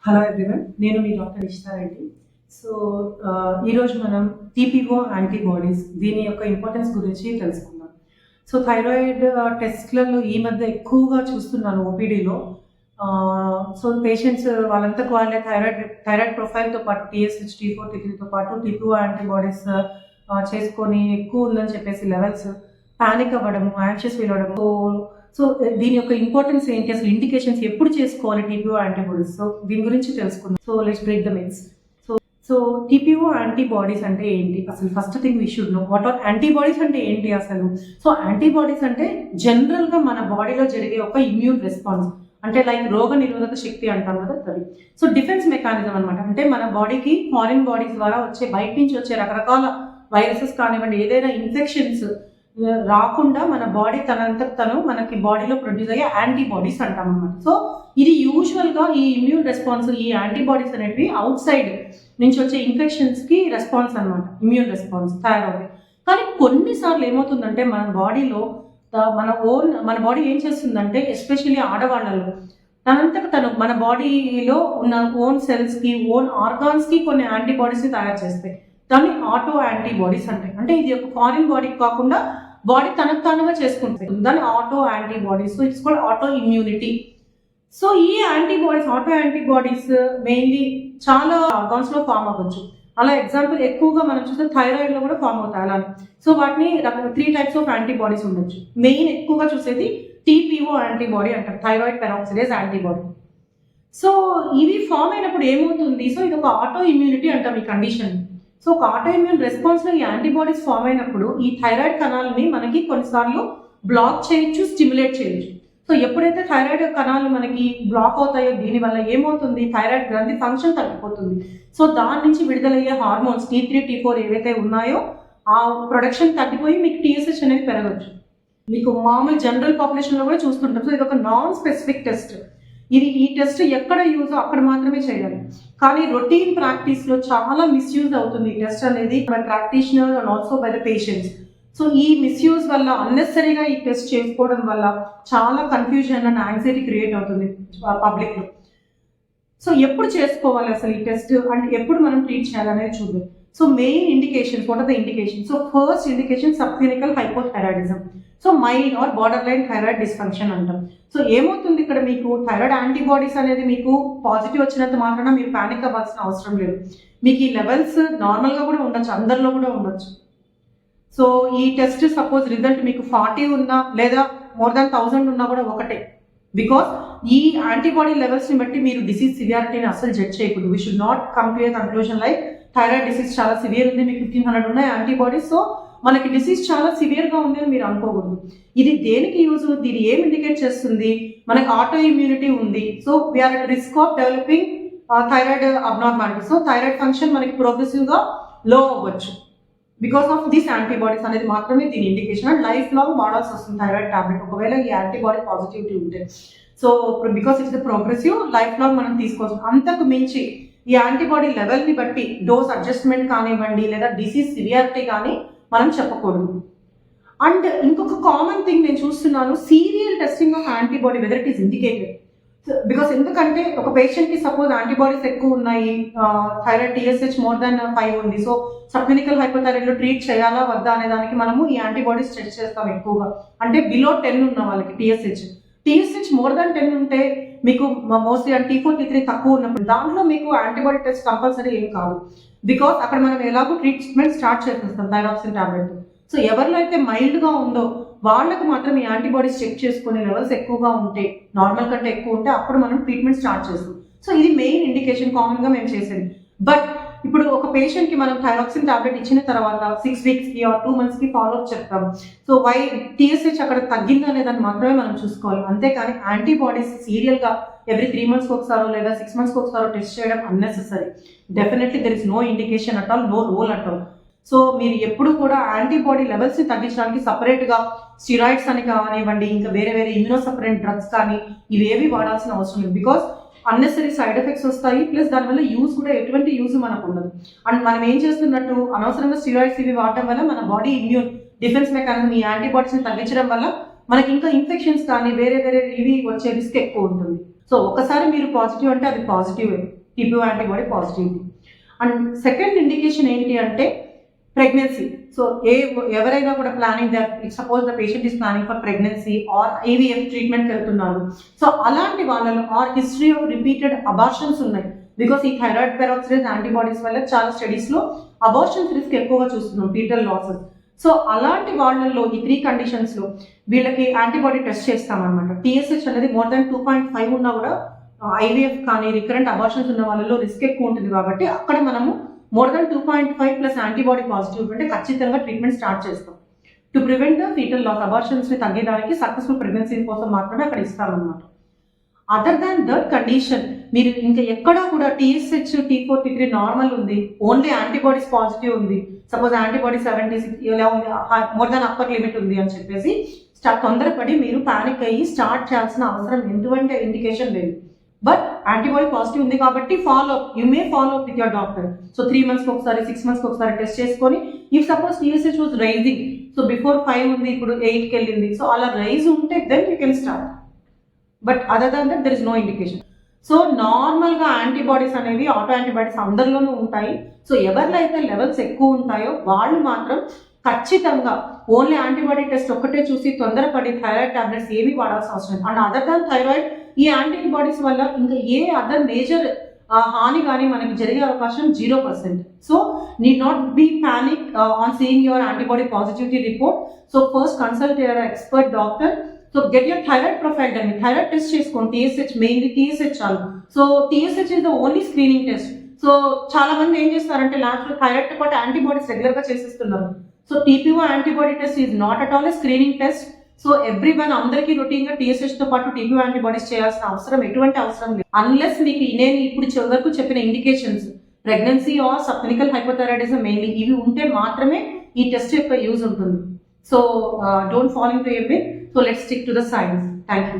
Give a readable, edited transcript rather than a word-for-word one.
Hello everyone, నేను మీ doctor Ishta Reddy. So ఈరోజు మనం టీపీఓ యాంటీబాడీస్ దీని యొక్క ఇంపార్టెన్స్ గురించి తెలుసుకుందాం. సో థైరాయిడ్ టెస్ట్లలో ఈ మధ్య ఎక్కువగా చూస్తున్నాను ఓపీడీలో. సో పేషెంట్స్ వాళ్ళంతకు వాళ్ళే థైరాయిడ్ ప్రొఫైల్తో పాటు టీఎస్హెచ్, T4, T3తో పాటు టీపీఓ యాంటీబాడీస్ చేసుకొని ఎక్కువ ఉందని చెప్పేసి లెవెల్స్ పానిక్ అవ్వడము, యాంగ్షియస్ ఫీల్ అవ్వడము. సో దీని యొక్క ఇంపార్టెన్స్ ఏంటి, అసలు ఇండికేషన్స్ ఎప్పుడు చేసుకోవాలి టీపీఓ యాంటీబాడీస్, సో దీని గురించి తెలుసుకుందాం. So let's break the myths. So TPO antibodies అంటే ఏంటి, అసలు first thing we should know what are antibodies అంటే ఏంటి అసలు. సో యాంటీబాడీస్ అంటే జనరల్ గా మన బాడీలో జరిగే ఒక ఇమ్యూన్ రెస్పాన్స్, అంటే లైక్ రోగ నిరోధక శక్తి అంటాం కదా అది. సో డిఫెన్స్ మెకానిజం అనమాట. అంటే మన బాడీకి ఫారిన్ బాడీస్ ద్వారా వచ్చే బయట నుంచి వచ్చే రకరకాల వైరసెస్ కానివ్వండి, ఏదైనా ఇన్ఫెక్షన్స్ రాకుండా మన బాడీ తను మనకి బాడీలో ప్రొడ్యూస్ అయ్యే యాంటీబాడీస్ అంటాం అనమాట. సో ఇది యూజువల్ గా ఈ ఇమ్యూన్ రెస్పాన్స్, ఈ యాంటీబాడీస్ అనేవి అవుట్ సైడ్ నుంచి వచ్చే ఇన్ఫెక్షన్స్ కి రెస్పాన్స్ అనమాట, ఇమ్యూన్ రెస్పాన్స్ తయారవుతాయి. కానీ కొన్నిసార్లు ఏమవుతుందంటే మన బాడీలో మన బాడీ ఏం చేస్తుందంటే, ఎస్పెషల్లీ ఆడవాళ్ళలో తను మన బాడీలో ఉన్న ఓన్ సెల్స్ కి, ఓన్ ఆర్గాన్స్ కి కొన్ని యాంటీబాడీస్ ని తయారు చేస్తాయి. దాన్ని ఆటో యాంటీబాడీస్ అంటాయి. అంటే ఇది ఒక ఫారిన్ బాడీకి కాకుండా బాడీ తనకు తానుగా చేసుకుంటుంది, దాన్ని auto antibodies. So it's called auto immunity. So ఈ యాంటీబాడీస్, ఆటో యాంటీబాడీస్ మెయిన్లీ చాలా ఆర్గాన్స్ లో ఫామ్ అవ్వచ్చు. అలా ఎగ్జాంపుల్ ఎక్కువగా మనం చూస్తే థైరాయిడ్ లో కూడా ఫామ్ అవుతాయి అలానే. సో వాటిని 3 టైప్స్ ఆఫ్ యాంటీబాడీస్ ఉండొచ్చు. మెయిన్ ఎక్కువగా చూసేది టీపీఓ యాంటీబాడీ అంటారు, థైరాయిడ్ పెరాక్సిడేజ్ యాంటీబాడీ. సో ఇవి ఫామ్ అయినప్పుడు ఏమవుతుంది, సో ఇది ఒక ఆటో ఇమ్యూనిటీ అంటాం ఈ కండిషన్. సో ఒక ఆటో ఇమ్యూన్ రెస్పాన్స్ లో ఈ యాంటీబాడీస్ ఫామ్ అయినప్పుడు ఈ థైరాయిడ్ కణాలని మనకి కొన్నిసార్లు బ్లాక్ చేయొచ్చు, స్టిమ్యులేట్ చేయొచ్చు. సో ఎప్పుడైతే థైరాయిడ్ కణాలు మనకి బ్లాక్ అవుతాయో దీనివల్ల ఏమవుతుంది, థైరాయిడ్ గ్రంథి ఫంక్షన్ తగ్గిపోతుంది. సో దాని నుంచి విడుదలయ్యే హార్మోన్స్ T3, T4 ఏవైతే ఉన్నాయో ఆ ప్రొడక్షన్ తగ్గిపోయి మీకు టీఎస్హెచ్ అనేది పెరగచ్చు. మీకు మామూలు జనరల్ పాపులేషన్ లో కూడా చూస్తుంటాం. సో ఇది ఒక నాన్ స్పెసిఫిక్ టెస్ట్. ఈ టెస్ట్ ఎక్కడ యూజ్ అక్కడ మాత్రమే చేయాలి. కానీ రొటీన్ ప్రాక్టీస్ లో చాలా మిస్యూజ్ అవుతుంది ఈ టెస్ట్ అనేది by practitioner and also by the patients. So ఈ మిస్యూజ్ వల్ల, అన్నెసరీగా ఈ టెస్ట్ చేసుకోవడం వల్ల చాలా కన్ఫ్యూజన్ అండ్ యాంగ్జైటీ క్రియేట్ అవుతుంది పబ్లిక్ లో. సో ఎప్పుడు చేసుకోవాలి అసలు ఈ టెస్ట్, అంటే ఎప్పుడు మనం ట్రీట్ చేయాలనేది చూద్దాం. So main indications, what are the indication. So first indication subclinical hypothyroidism. So mild or borderline thyroid dysfunction అంటాం. సో ఏమవుతుంది ఇక్కడ, మీకు థైరాయిడ్ యాంటీబాడీస్ అనేది మీకు పాజిటివ్ వచ్చినంత మాత్రాన మీరు పానిక్ అవ్వాల్సిన అవసరం లేదు. మీకు ఈ లెవెల్స్ నార్మల్ గా కూడా ఉండొచ్చు, అందరిలో కూడా ఉండొచ్చు. సో ఈ టెస్ట్ సపోజ్ రిజల్ట్ మీకు 40 ఉన్నా లేదా మోర్ దాన్ 1000 ఉన్నా కూడా ఒకటే. బికాస్ ఈ యాంటీబాడీ లెవెల్స్ ని బట్టి మీరు డిసీజ్ సివియారిటీని అసలు జడ్జ్ చేయకూడదు. We should not come to A conclusion like thyroid disease చాలా సివియర్ ఉంది, మీకు 1500 ఉన్నాయి యాంటీబాడీస్, సో మనకి డిసీజ్ చాలా సివియర్ గా ఉంది అని మీరు అనుకోకూడదు. ఇది దేనికి యూజ్, దీని ఏం ఇండికేట్ చేస్తుంది, మనకి ఆటో ఇమ్యూనిటీ ఉంది. So we're at risk of developing thyroid abnormality. So thyroid function మనకి ప్రోగ్రెసివ్ గా లో అవ్వచ్చు బికాస్ ఆఫ్ దిస్ యాంటీబాడీస్ అనేది మాత్రమే దీని ఇండికేషన్. అండ్ లైఫ్ లాంగ్ వాడాల్సి వస్తుంది థైరాయిడ్ టాబ్లెట్ ఒకవేళ ఈ యాంటీబాడీ పాజిటివిటీ ఉంటే. So because it's the progressive, life long మనం తీసుకోవచ్చు. అంతకు మించి ఈ యాంటీబాడీ లెవెల్ ని బట్టి డోస్ అడ్జస్ట్మెంట్ కానివ్వండి లేదా డిసీజ్ సివియారిటీ కానీ మనం చెప్పకూడదు. అండ్ ఇంకొక కామన్ థింగ్ నేను చూస్తున్నాను, serial testing of antibody whether it is indicated. Because ఎందుకంటే ఒక పేషెంట్ కి సపోజ్ యాంటీబాడీస్ ఎక్కువ ఉన్నాయి, థైరాయిడ్ టీఎస్హెచ్ మోర్ దాన్ 5 ఉంది. సో సబ్క్లినికల్ హైపోథైరాయిడ్ లో ట్రీట్ చేయాలా వద్దా అనే దానికి మనము ఈ యాంటీబాడీస్ టెస్ట్ చేస్తాం ఎక్కువగా. అంటే బిలో 10 ఉన్న వాళ్ళకి టీఎస్హెచ్ మోర్ దాన్ 10 ఉంటే మీకు మోస్ట్లీ T4, T3 తక్కువ ఉన్నప్పుడు దాంట్లో మీకు యాంటీబాడీ టెస్ట్ కంపల్సరీ ఏం కాదు. బికాస్ అక్కడ మనం ఎలాగో ట్రీట్మెంట్ స్టార్ట్ చేసేస్తాం థైరాక్సిన్ టాబ్లెట్. సో ఎవరిలో అయితే మైల్డ్ గా ఉందో వాళ్ళకి మాత్రం ఈ యాంటీబాడీస్ చెక్ చేసుకునే లెవెల్స్ ఎక్కువగా ఉంటే, నార్మల్ కంటే ఎక్కువ ఉంటే అప్పుడు మనం ట్రీట్మెంట్ స్టార్ట్ చేస్తాం. సో ఇది మెయిన్ ఇండికేషన్ కామన్ గా మేము చేసేది. బట్ ఇప్పుడు ఒక పేషెంట్ కి మనం థైరాక్సిన్ టాబ్లెట్ ఇచ్చిన తర్వాత 6 వీక్స్ కి ఆర్ 2 మంత్స్ కి ఫాలో అప్ చెప్తాం. సో టీఎస్హెచ్ అక్కడ తగ్గిందా అనేదాన్ని మాత్రమే మనం చూసుకోవాలి. అంతేకాని యాంటీబాడీస్ సీరియల్ గా ఎవ్రీ 3 మంత్స్కి ఒకసారో లేదా 6 మంత్స్కి ఒకసారో టెస్ట్ చేయడం unnecessary. Definitely there is no indication at all, no role at all. So మీరు ఎప్పుడు కూడా యాంటీబాడీ లెవెల్స్ ని తగ్గించడానికి సపరేట్ గా స్టిరాయిడ్స్ అని కానివ్వండి, ఇంకా వేరే ఇమ్యూనోసపరెంట్ డ్రగ్స్ కానీ ఇవేవి వాడాల్సిన అవసరం లేదు. బికాస్ అన్నెసరీ సైడ్ ఎఫెక్ట్స్ వస్తాయి, ప్లస్ దానివల్ల యూజ్ కూడా ఎటువంటి యూజ్ మనకు ఉండదు. అండ్ మనం ఏం చేస్తున్నట్టు అనవసరంగా స్టిరాయిడ్స్ ఇవి వాడటం వల్ల మన బాడీ ఇమ్యూన్ డిఫెన్స్ మెకానిజం ఈ యాంటీబాడీస్ ని తగ్గించడం వల్ల మనకి ఇంకా ఇన్ఫెక్షన్స్ కానీ వేరే ఇవి వచ్చే రిస్క్ ఎక్కువ ఉంటుంది. సో ఒకసారి మీరు పాజిటివ్ అంటే అది positive, TPO antibody positivity. And second indication ఏంటి అంటే ప్రెగ్నెన్సీ. సో ఎవరైనా కూడా planning suppose the patient is planning for pregnancy or IVF treatment వెళ్తున్నారు, సో అలాంటి వాళ్ళలో or history of repeated abortions ఉన్నాయి. బికాస్ ఈ థైరాయిడ్ పెరాక్సిడేజ్ యాంటీబాడీస్ వల్ల చాలా స్టడీస్లో అబార్షన్స్ రిస్క్ ఎక్కువగా చూస్తున్నాం, ఫీటల్ లాసెస్. సో అలాంటి వాళ్ళల్లో ఈ 3 కండిషన్స్లో వీళ్ళకి యాంటీబాడీ టెస్ట్ చేస్తామన్నమాట. టీఎస్హెచ్ అనేది మోర్ దాన్ 2.5 ఉన్నా కూడా ఐవీఎఫ్ కానీ రికరెంట్ అబార్షన్స్ ఉన్న వాళ్ళలో రిస్క్ ఎక్కువ ఉంటుంది కాబట్టి అక్కడ మనము more than 2.5 plus antibody positive ఉంటే ఖచ్చితంగా ట్రీట్మెంట్ స్టార్ట్ చేస్తాం. To prevent the fetal loss, అబార్షన్స్ని తగ్గడానికి సక్సెస్ఫుల్ ప్రెగ్నెన్సీ కోసం మాత్రమే అక్కడ ఇస్తామన్నమాట. అదర్ దాన్ దట్ కండిషన్ మీరు ఇంకా ఎక్కడా కూడా టీఎస్హెచ్ T4 T3 నార్మల్ ఉంది, ఓన్లీ యాంటీబాడీస్ పాజిటివ్ ఉంది, సపోజ్ యాంటీబాడీ 76 ఇలా ఉంది, మోర్ దాన్ అప్పర్ లిమిట్ ఉంది అని చెప్పేసి తొందరపడి మీరు ప్యానిక్ అయ్యి స్టార్ట్ చేయాల్సిన అవసరం ఎటువంటి ఇండికేషన్ లేదు. బట్ యాంటీబాడీ పాజిటివ్ ఉంది కాబట్టి you may follow up with your doctor. So 3 months ఒకసారి 6 months ఒకసారి టెస్ట్ చేసుకొని, if suppose TSH was rising, so before 5 ఉంది ఇప్పుడు 8కి వెళ్ళింది, సో అలా రైజ్ ఉంటే then you can start. But other than that there is no indication. So నార్మల్గా యాంటీబాడీస్ అనేవి ఆటో యాంటీబాడీస్ అందరిలోనూ ఉంటాయి. సో ఎవరిలో అయితే లెవెల్స్ ఎక్కువ ఉంటాయో వాళ్ళు మాత్రం ఖచ్చితంగా ఓన్లీ యాంటీబాడీ టెస్ట్ ఒక్కటే చూసి తొందరపడి థైరాయిడ్ టాబ్లెట్స్ ఏమీ వాడాల్సిన అవసరం లేదు. అండ్ అదర్ దాన్ థైరాయిడ్ ఈ యాంటీబాడీస్ వల్ల ఇంకా ఏ అదర్ మేజర్ హాని కానీ మనకి జరిగే అవకాశం 0%. So need not be panic on seeing your antibody positivity report. So first consult your expert doctor. So get your thyroid profile done, thyroid test చేసుకోండి. TSH mainly TSH చాలు. So TSH is the only screening test. So చాలా మంది ఏం చేస్తారంటే లాస్ట్లో థైరాయిడ్తో పాటు antibodies రెగ్యులర్గా చేసేస్తున్నారు. So TPO antibody test is not at all A screening test. So every one అందరికీ రొటీన్గా టీఎస్హెచ్తో పాటు టీపీఓ యాంటీబాడీస్ చేయాల్సిన అవసరం ఎటువంటి అవసరం లేదు. అన్లెస్ మీకు నేను ఇప్పుడు వరకు చెప్పిన indications pregnancy or subclinical hypothyroidism mainly ఇవి ఉంటే మాత్రమే ఈ టెస్ట్ యొక్క యూజ్ ఉంటుంది. So don't fall into a myth. So let's stick to the science. Thank you.